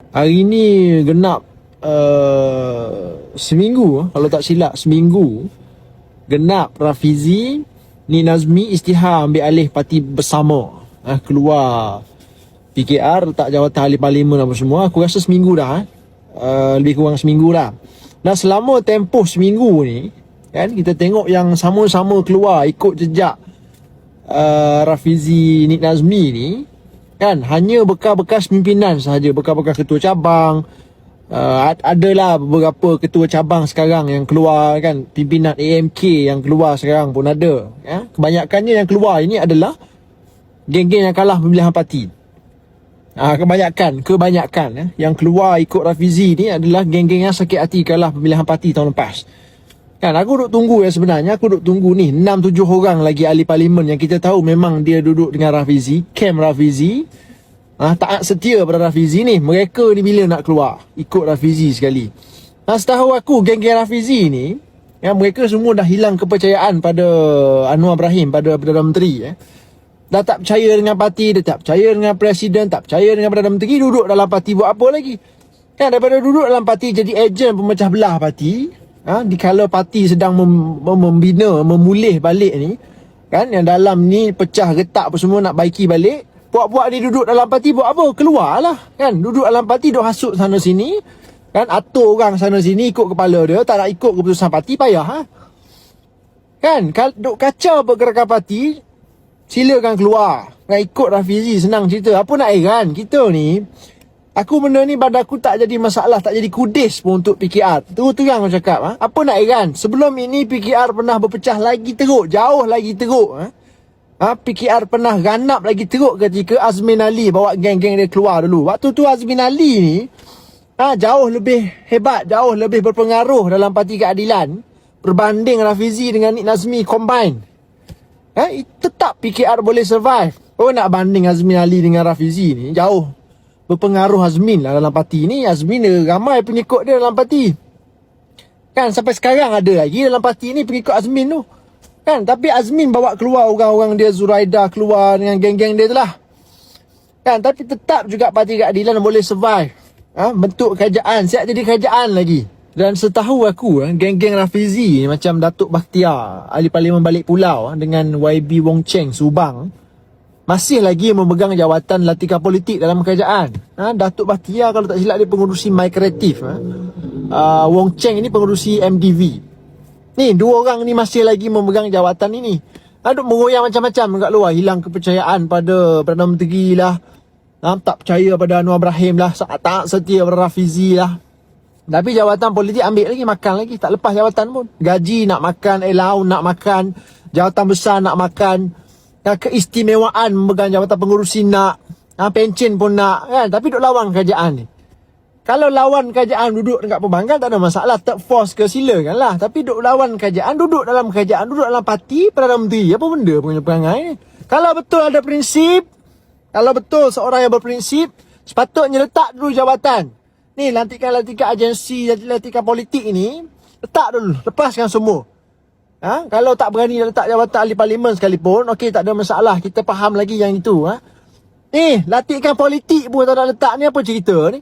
Hari ni genap seminggu, kalau tak silap seminggu, genap Rafizi, Nik Nazmi isytihar ambil alih parti bersama, keluar PKR, letak jawatan ahli parlimen apa semua. Aku rasa seminggu dah, lebih kurang seminggu dah. Dan selama tempoh seminggu ni kan, kita tengok yang sama-sama keluar ikut jejak Rafizi, Nik Nazmi ni kan, hanya bekas-bekas pimpinan sahaja, bekas-bekas ketua cabang. Adalah beberapa ketua cabang sekarang yang keluar kan, pimpinan AMK yang keluar sekarang pun ada ya. Kebanyakannya yang keluar ini adalah geng-geng yang kalah pemilihan parti. Kebanyakan ya, yang keluar ikut Rafizi ni adalah geng-geng yang sakit hati kalah pemilihan parti tahun lepas. Kan aku duk tunggu sebenarnya aku duk tunggu ni 6-7 orang lagi ahli parlimen yang kita tahu memang dia duduk dengan Rafizi, camp Rafizi. Taat setia pada Rafizi ni. Mereka ni bila nak keluar ikut Rafizi sekali. Setahu aku geng-geng Rafizi ni mereka semua dah hilang kepercayaan pada Anwar Ibrahim, pada Perdana Menteri Dah tak percaya dengan parti, dah tak percaya dengan presiden, tak percaya dengan Perdana Menteri. Duduk dalam parti buat apa lagi? Kan, daripada duduk dalam parti jadi ejen pemecah belah parti, dikala parti sedang membina, memulih balik ni kan, yang dalam ni pecah retak apa semua nak baiki balik. Puak-puak dia duduk dalam parti buat apa? Keluarlah kan. Duduk dalam parti duk hasut sana sini kan, atur orang sana sini ikut kepala dia, tak nak ikut keputusan parti, payah kan. Duk kacau pergerakan parti, silakan keluar nak ikut Rafizi. Senang cerita. Apa nak heran kita ni, aku benda ni pada aku tak jadi masalah, tak jadi kudis pun untuk PKR. Terus-terang aku cakap, apa nak heran. Sebelum ini PKR pernah berpecah lagi teruk, jauh lagi teruk. PKR pernah ganap lagi teruk ketika Azmin Ali bawa geng-geng dia keluar dulu. Waktu tu Azmin Ali ni jauh lebih hebat, jauh lebih berpengaruh dalam Parti Keadilan berbanding Rafizi dengan Nik Nazmi combine. Tetap PKR boleh survive. Oh, nak banding Azmin Ali dengan Rafizi ni, jauh berpengaruh Azmin lah dalam parti ni. Azmin dia ramai pengikut dia dalam parti kan, sampai sekarang ada lagi dalam parti ni pengikut Azmin tu kan. Tapi Azmin bawa keluar orang-orang dia, Zuraida keluar dengan geng-geng dia tu lah kan. Tapi tetap juga Parti Keadilan boleh survive. Bentuk kerajaan, siap jadi kerajaan lagi. Dan setahu aku geng-geng Rafizi macam Datuk Bakhtiar, ahli parlimen Balik Pulau, dengan YB Wong Cheng Subang, masih lagi memegang jawatan latihan politik dalam kerajaan. Datuk Bakhtiar kalau tak silap dia pengurusi My Creative. Wong Cheng ini pengurusi MDV. Ni dua orang ni masih lagi memegang jawatan ini. Duk meroyak macam-macam kat luar. Hilang kepercayaan pada Perdana Menteri lah. Tak percaya pada Anwar Ibrahim lah. Tak setia pada Rafizi lah. Tapi jawatan politik ambil lagi, makan lagi. Tak lepas jawatan pun. Gaji nak makan, allowance nak makan, jawatan besar nak makan, keistimewaan memegang jawatan pengurusi nak, pencen pun nak kan. Tapi duk lawan kerajaan ni. Kalau lawan kerajaan duduk dekat pembangkang tak ada masalah, third force ke silakan lah. Tapi duk lawan kerajaan, duduk dalam kerajaan, duduk dalam parti Perdana Menteri, apa benda punya perangai ni? Kalau betul ada prinsip, kalau betul seorang yang berprinsip, sepatutnya letak dulu jawatan ni, lantikan-lantikan agensi, lantikan politik ni, letak dulu, lepaskan semua. Kalau tak berani letak jawatan ahli parlimen sekalipun, okey, tak ada masalah, kita faham lagi yang itu. Ni, lantikan politik pun tak nak letak, ni apa cerita ni?